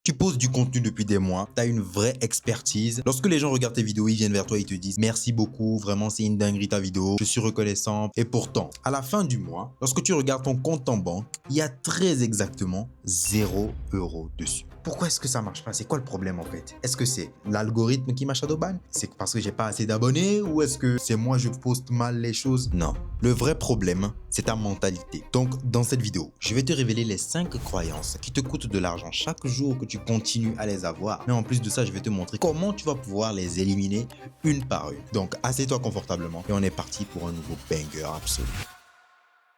Tu poses du contenu depuis des mois, tu as une vraie expertise. Lorsque les gens regardent tes vidéos, ils viennent vers toi, ils te disent « Merci beaucoup, vraiment c'est une dinguerie ta vidéo, je suis reconnaissant. » Et pourtant, à la fin du mois, lorsque tu regardes ton compte en banque, il y a très exactement 0 € dessus. Pourquoi est-ce que ça marche pas? C'est quoi le problème en fait? Est-ce que c'est l'algorithme qui m'a shadowban? C'est parce que j'ai pas assez d'abonnés? Ou est-ce que c'est moi je poste mal les choses? Non. Le vrai problème, c'est ta mentalité. Donc, dans cette vidéo, je vais te révéler les 5 croyances qui te coûtent de l'argent chaque jour que tu continues à les avoir. Mais en plus de ça, je vais te montrer comment tu vas pouvoir les éliminer une par une. Donc, assieds-toi confortablement et on est parti pour un nouveau banger absolu.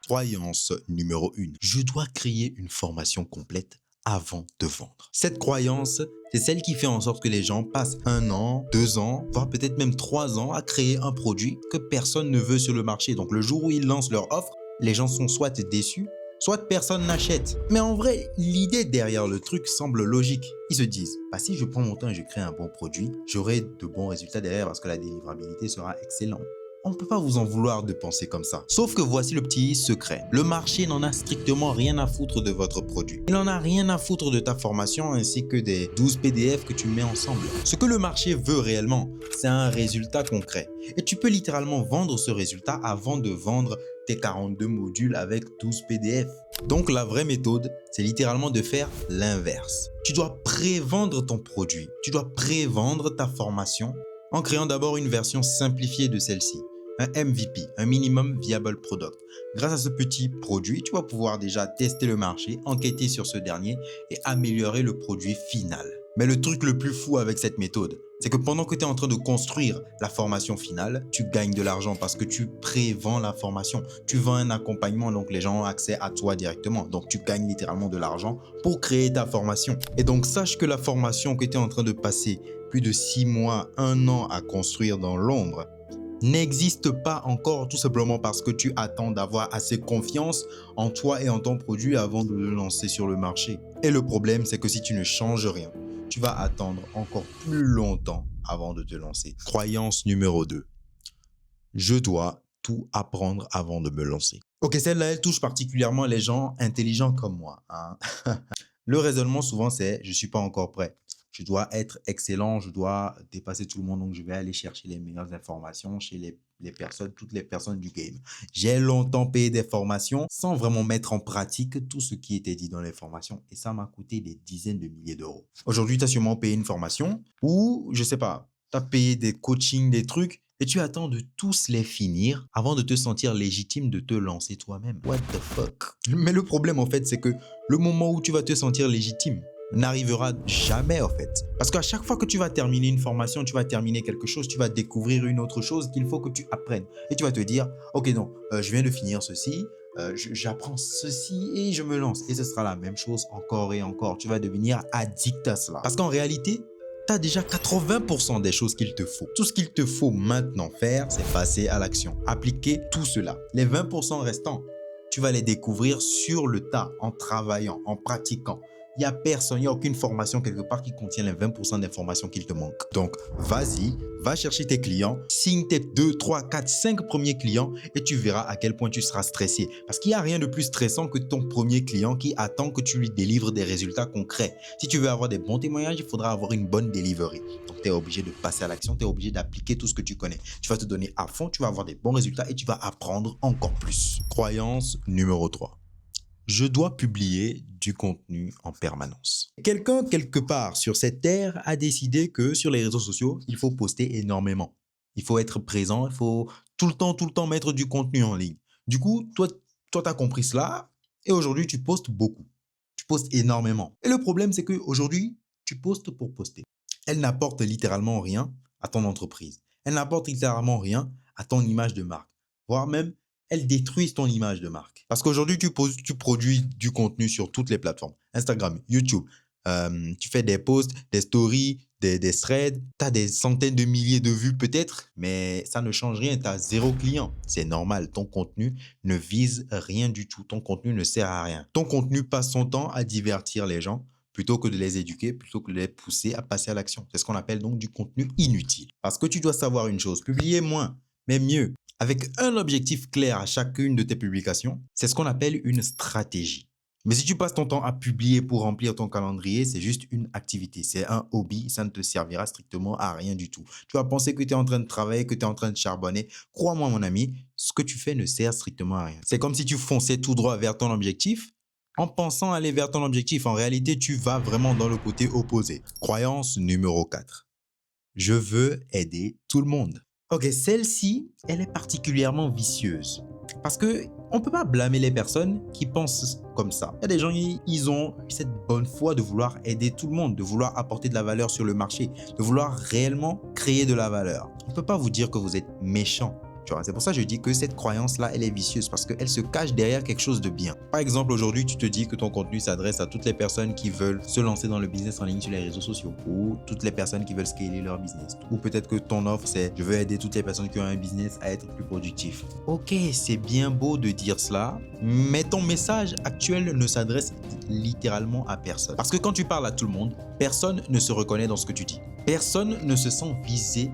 Croyance numéro 1. Je dois créer une formation complète avant de vendre. Cette croyance, c'est celle qui fait en sorte que les gens passent 1 an, 2 ans, voire peut-être même 3 ans à créer un produit que personne ne veut sur le marché. Donc le jour où ils lancent leur offre, les gens sont soit déçus, soit personne n'achète. Mais en vrai, l'idée derrière le truc semble logique. Ils se disent, bah si je prends mon temps et je crée un bon produit, j'aurai de bons résultats derrière parce que la délivrabilité sera excellente. On ne peut pas vous en vouloir de penser comme ça. Sauf que voici le petit secret. Le marché n'en a strictement rien à foutre de votre produit. Il n'en a rien à foutre de ta formation ainsi que des 12 PDF que tu mets ensemble. Ce que le marché veut réellement, c'est un résultat concret. Et tu peux littéralement vendre ce résultat avant de vendre tes 42 modules avec 12 PDF. Donc la vraie méthode, c'est littéralement de faire l'inverse. Tu dois pré-vendre ton produit. Tu dois pré-vendre ta formation en créant d'abord une version simplifiée de celle-ci. Un MVP, un Minimum Viable Product. Grâce à ce petit produit, tu vas pouvoir déjà tester le marché, enquêter sur ce dernier et améliorer le produit final. Mais le truc le plus fou avec cette méthode, c'est que pendant que tu es en train de construire la formation finale, tu gagnes de l'argent parce que tu pré-vends la formation. Tu vends un accompagnement, donc les gens ont accès à toi directement. Donc tu gagnes littéralement de l'argent pour créer ta formation. Et donc sache que la formation que tu es en train de passer plus de 6 mois, 1 an à construire dans l'ombre, n'existe pas encore tout simplement parce que tu attends d'avoir assez confiance en toi et en ton produit avant de le lancer sur le marché. Et le problème, c'est que si tu ne changes rien, tu vas attendre encore plus longtemps avant de te lancer. Croyance numéro 2. Je dois tout apprendre avant de me lancer. Ok, celle-là, elle touche particulièrement les gens intelligents comme moi. Hein. Le raisonnement souvent, c'est « je ne suis pas encore prêt ». Je dois être excellent, je dois dépasser tout le monde, donc je vais aller chercher les meilleures informations chez les personnes, toutes les personnes du game. J'ai longtemps payé des formations sans vraiment mettre en pratique tout ce qui était dit dans les formations et ça m'a coûté des dizaines de milliers d'euros. Aujourd'hui, tu as sûrement payé une formation ou, je sais pas, tu as payé des coachings, des trucs et tu attends de tous les finir avant de te sentir légitime de te lancer toi-même. What the fuck? Mais le problème, en fait, c'est que le moment où tu vas te sentir légitime n'arrivera jamais en fait. Parce qu'à chaque fois que tu vas terminer une formation, tu vas terminer quelque chose, tu vas découvrir une autre chose qu'il faut que tu apprennes. Et tu vas te dire, ok non, je viens de finir ceci, j'apprends ceci et je me lance. Et ce sera la même chose encore et encore. Tu vas devenir addict à cela. Parce qu'en réalité, tu as déjà 80% des choses qu'il te faut. Tout ce qu'il te faut maintenant faire, c'est passer à l'action. Appliquer tout cela. Les 20% restants, tu vas les découvrir sur le tas, en travaillant, en pratiquant. Il n'y a personne, il n'y a aucune formation quelque part qui contient les 20% d'informations qu'il te manque. Donc, vas-y, va chercher tes clients, signe tes 2, 3, 4, 5 premiers clients et tu verras à quel point tu seras stressé. Parce qu'il n'y a rien de plus stressant que ton premier client qui attend que tu lui délivres des résultats concrets. Si tu veux avoir des bons témoignages, il faudra avoir une bonne delivery. Donc, tu es obligé de passer à l'action, tu es obligé d'appliquer tout ce que tu connais. Tu vas te donner à fond, tu vas avoir des bons résultats et tu vas apprendre encore plus. Croyance numéro 3. Je dois publier du contenu en permanence. Quelqu'un, quelque part sur cette terre, a décidé que sur les réseaux sociaux, il faut poster énormément. Il faut être présent, il faut tout le temps mettre du contenu en ligne. Du coup, toi, tu as compris cela et aujourd'hui, tu postes beaucoup. Tu postes énormément. Et le problème, c'est qu'aujourd'hui, tu postes pour poster. Elle n'apporte littéralement rien à ton entreprise. Elle n'apporte littéralement rien à ton image de marque, voire même elles détruisent ton image de marque. Parce qu'aujourd'hui, tu produis du contenu sur toutes les plateformes. Instagram, YouTube, tu fais des posts, des stories, des threads. Tu as des centaines de milliers de vues peut-être, mais ça ne change rien. Tu as 0 client. C'est normal. Ton contenu ne vise rien du tout. Ton contenu ne sert à rien. Ton contenu passe son temps à divertir les gens plutôt que de les éduquer, plutôt que de les pousser à passer à l'action. C'est ce qu'on appelle donc du contenu inutile. Parce que tu dois savoir une chose, publier moins, mais mieux, avec un objectif clair à chacune de tes publications, c'est ce qu'on appelle une stratégie. Mais si tu passes ton temps à publier pour remplir ton calendrier, c'est juste une activité, c'est un hobby, ça ne te servira strictement à rien du tout. Tu vas penser que tu es en train de travailler, que tu es en train de charbonner. Crois-moi mon ami, ce que tu fais ne sert strictement à rien. C'est comme si tu fonçais tout droit vers ton objectif en pensant aller vers ton objectif. En réalité, tu vas vraiment dans le côté opposé. Croyance numéro 4. Je veux aider tout le monde. Ok, celle-ci, elle est particulièrement vicieuse. Parce que on ne peut pas blâmer les personnes qui pensent comme ça. Il y a des gens, ils ont cette bonne foi de vouloir aider tout le monde, de vouloir apporter de la valeur sur le marché, de vouloir réellement créer de la valeur. On ne peut pas vous dire que vous êtes méchant. C'est pour ça que je dis que cette croyance-là, elle est vicieuse parce qu'elle se cache derrière quelque chose de bien. Par exemple, aujourd'hui, tu te dis que ton contenu s'adresse à toutes les personnes qui veulent se lancer dans le business en ligne sur les réseaux sociaux ou toutes les personnes qui veulent scaler leur business. Ou peut-être que ton offre, c'est « je veux aider toutes les personnes qui ont un business à être plus productif ». Ok, c'est bien beau de dire cela, mais ton message actuel ne s'adresse littéralement à personne. Parce que quand tu parles à tout le monde, personne ne se reconnaît dans ce que tu dis. Personne ne se sent visé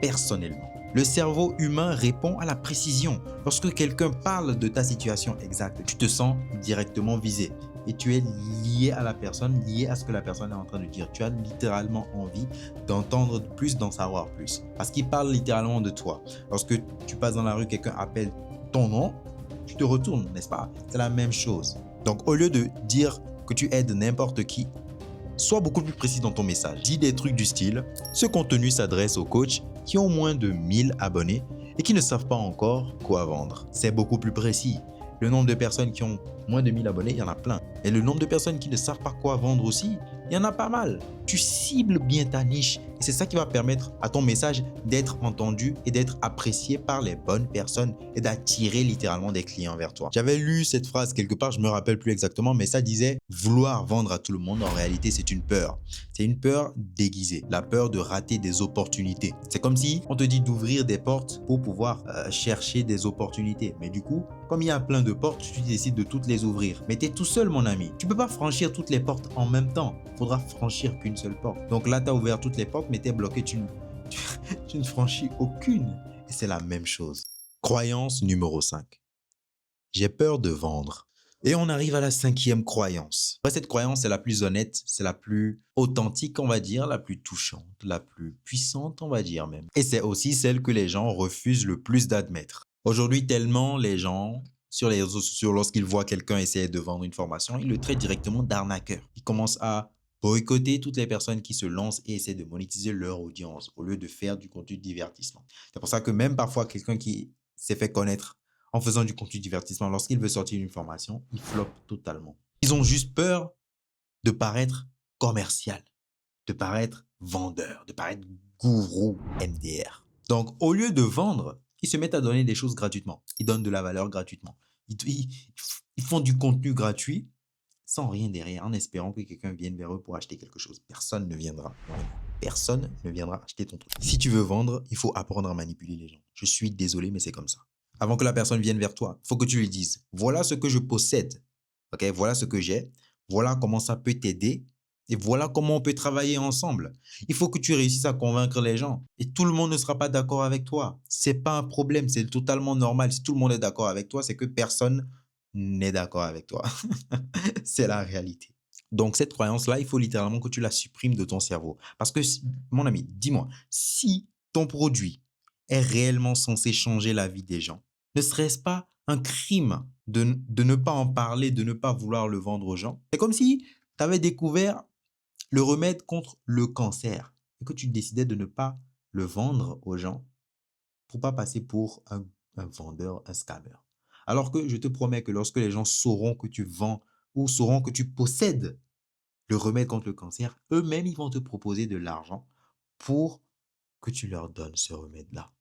personnellement. Le cerveau humain répond à la précision. Lorsque quelqu'un parle de ta situation exacte, tu te sens directement visé et tu es lié à la personne, lié à ce que la personne est en train de dire. Tu as littéralement envie d'entendre plus, d'en savoir plus parce qu'il parle littéralement de toi. Lorsque tu passes dans la rue, quelqu'un appelle ton nom, tu te retournes, n'est-ce pas? C'est la même chose. Donc, au lieu de dire que tu aides n'importe qui, sois beaucoup plus précis dans ton message. Dis des trucs du style « Ce contenu s'adresse aux coachs qui ont moins de 1000 abonnés et qui ne savent pas encore quoi vendre. » C'est beaucoup plus précis. Le nombre de personnes qui ont moins de 1000 abonnés, il y en a plein. Et le nombre de personnes qui ne savent pas quoi vendre aussi, il y en a pas mal. Tu cibles bien ta niche et c'est ça qui va permettre à ton message d'être entendu et d'être apprécié par les bonnes personnes et d'attirer littéralement des clients vers toi. J'avais lu cette phrase quelque part, je me rappelle plus exactement, mais ça disait « Vouloir vendre à tout le monde, en réalité, c'est une peur. C'est une peur déguisée, la peur de rater des opportunités. » C'est comme si on te dit d'ouvrir des portes pour pouvoir chercher des opportunités. Mais du coup, comme il y a plein de portes, tu décides de toutes les ouvrir. Mais tu es tout seul, mon ami. Tu ne peux pas franchir toutes les portes en même temps. Il faudra franchir qu'une seule porte. Donc là, tu as ouvert toutes les portes, mais tu es bloqué. Tu ne franchis aucune. Et c'est la même chose. Croyance numéro 5. J'ai peur de vendre. Et on arrive à la 5e croyance. Cette croyance, c'est la plus honnête, c'est la plus authentique, on va dire, la plus touchante, la plus puissante, on va dire même. Et c'est aussi celle que les gens refusent le plus d'admettre. Aujourd'hui, tellement les gens, sur les réseaux sociaux, lorsqu'ils voient quelqu'un essayer de vendre une formation, ils le traitent directement d'arnaqueur. Ils commencent à boycotter toutes les personnes qui se lancent et essaient de monétiser leur audience au lieu de faire du contenu de divertissement. C'est pour ça que même parfois, quelqu'un qui s'est fait connaître en faisant du contenu de divertissement, lorsqu'il veut sortir une formation, il floppe totalement. Ils ont juste peur de paraître commercial, de paraître vendeur, de paraître gourou MDR. Donc, au lieu de vendre, ils se mettent à donner des choses gratuitement. Ils donnent de la valeur gratuitement. Ils font du contenu gratuit sans rien derrière, en espérant que quelqu'un vienne vers eux pour acheter quelque chose. Personne ne viendra. Personne ne viendra acheter ton truc. Si tu veux vendre, il faut apprendre à manipuler les gens. Je suis désolé, mais c'est comme ça. Avant que la personne vienne vers toi, il faut que tu lui dises « Voilà ce que je possède. Okay? Voilà ce que j'ai. Voilà comment ça peut t'aider. Et voilà comment on peut travailler ensemble. » Il faut que tu réussisses à convaincre les gens. Et tout le monde ne sera pas d'accord avec toi. Ce n'est pas un problème, c'est totalement normal. Si tout le monde est d'accord avec toi, c'est que personne n'est d'accord avec toi. C'est la réalité. Donc, cette croyance-là, il faut littéralement que tu la supprimes de ton cerveau. Parce que, mon ami, dis-moi, si ton produit est réellement censé changer la vie des gens, ne serait-ce pas un crime de ne pas en parler, de ne pas vouloir le vendre aux gens? C'est comme si tu avais découvert le remède contre le cancer et que tu décidais de ne pas le vendre aux gens pour ne pas passer pour un vendeur, un scammer. Alors que je te promets que lorsque les gens sauront que tu vends ou sauront que tu possèdes le remède contre le cancer, eux-mêmes, ils vont te proposer de l'argent pour que tu leur donnes ce remède-là.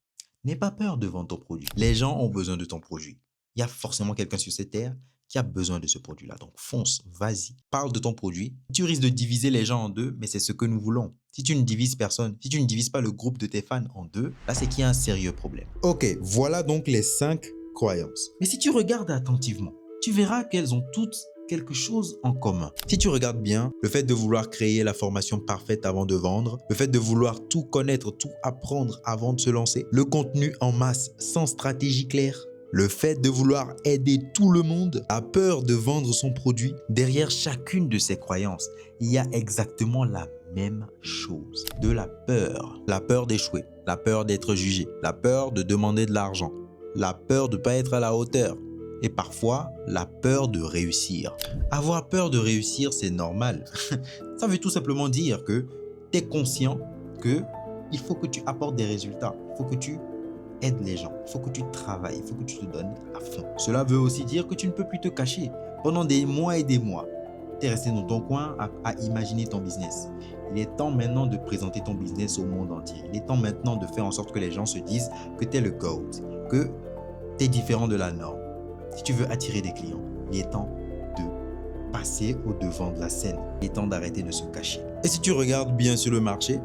N'aie pas peur de vendre ton produit. Les gens ont besoin de ton produit. Il y a forcément quelqu'un sur cette terre qui a besoin de ce produit-là. Donc, fonce, vas-y, parle de ton produit. Tu risques de diviser les gens en deux, mais c'est ce que nous voulons. Si tu ne divises personne, si tu ne divises pas le groupe de tes fans en deux, là, c'est qu'il y a un sérieux problème. Ok, voilà donc les 5 croyances. Mais si tu regardes attentivement, tu verras qu'elles ont toutes quelque chose en commun. Si tu regardes bien, le fait de vouloir créer la formation parfaite avant de vendre, le fait de vouloir tout connaître, tout apprendre avant de se lancer, le contenu en masse sans stratégie claire, le fait de vouloir aider tout le monde, la peur de vendre son produit. Derrière chacune de ces croyances, il y a exactement la même chose. De la peur d'échouer, la peur d'être jugé, la peur de demander de l'argent, la peur de ne pas être à la hauteur et parfois la peur de réussir. Avoir peur de réussir, c'est normal. Ça veut tout simplement dire que tu es conscient qu'il faut que tu apportes des résultats, il faut que tu aides les gens, il faut que tu travailles, il faut que tu te donnes à fond. Cela veut aussi dire que tu ne peux plus te cacher. Pendant des mois et des mois, tu es resté dans ton coin à imaginer ton business. Il est temps maintenant de présenter ton business au monde entier. Il est temps maintenant de faire en sorte que les gens se disent que tu es le GOAT, que tu es différent de la norme. Si tu veux attirer des clients, il est temps de passer au devant de la scène. Il est temps d'arrêter de se cacher. Et si tu regardes bien sur le marché,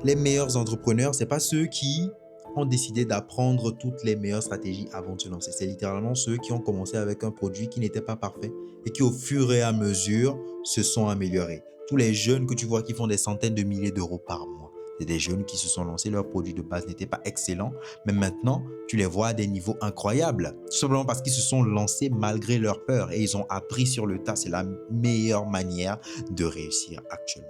les meilleurs entrepreneurs, ce n'est pas ceux qui ont décidé d'apprendre toutes les meilleures stratégies avant de se lancer. C'est littéralement ceux qui ont commencé avec un produit qui n'était pas parfait et qui au fur et à mesure se sont améliorés. Tous les jeunes que tu vois qui font des centaines de milliers d'euros par mois, c'est des jeunes qui se sont lancés, leur produit de base n'était pas excellent, mais maintenant, tu les vois à des niveaux incroyables. Tout simplement parce qu'ils se sont lancés malgré leur peur et ils ont appris sur le tas. C'est la meilleure manière de réussir actuellement.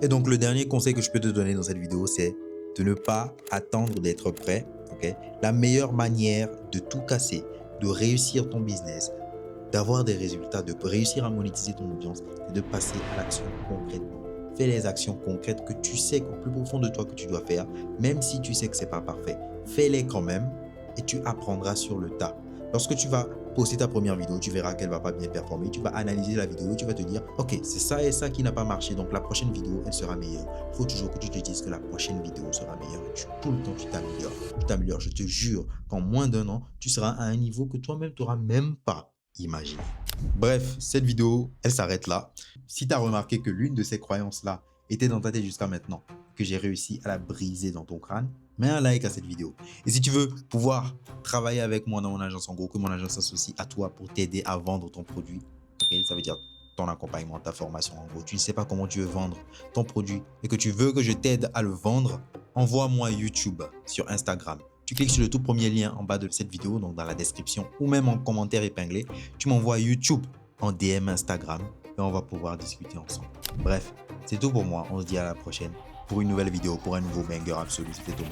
Et donc, le dernier conseil que je peux te donner dans cette vidéo, c'est de ne pas attendre d'être prêt. Okay? La meilleure manière de tout casser, de réussir ton business, d'avoir des résultats, de réussir à monétiser ton audience, c'est de passer à l'action concrètement. Fais les actions concrètes que tu sais qu'au plus profond de toi que tu dois faire, même si tu sais que ce n'est pas parfait. Fais-les quand même et tu apprendras sur le tas. Lorsque tu vas poster ta première vidéo, tu verras qu'elle ne va pas bien performer. Tu vas analyser la vidéo et tu vas te dire « Ok, c'est ça et ça qui n'a pas marché, donc la prochaine vidéo, elle sera meilleure. » Il faut toujours que tu te dises que la prochaine vidéo sera meilleure et tout le temps, tu t'améliores. Tu t'améliores, je te jure qu'en moins d'un an, tu seras à un niveau que toi-même, tu n'auras même pas imaginé. Bref, cette vidéo, elle s'arrête là. Si tu as remarqué que l'une de ces croyances-là était dans ta tête jusqu'à maintenant, que j'ai réussi à la briser dans ton crâne, mets un like à cette vidéo. Et si tu veux pouvoir travailler avec moi dans mon agence, en gros, que mon agence s'associe à toi pour t'aider à vendre ton produit, okay? Ça veut dire ton accompagnement, ta formation. En gros, tu ne sais pas comment tu veux vendre ton produit et que tu veux que je t'aide à le vendre, envoie-moi YouTube sur Instagram. Tu cliques sur le tout premier lien en bas de cette vidéo, donc dans la description ou même en commentaire épinglé. Tu m'envoies YouTube en DM Instagram et on va pouvoir discuter ensemble. Bref, c'est tout pour moi. On se dit à la prochaine pour une nouvelle vidéo, pour un nouveau banger absolu. C'était Thomas.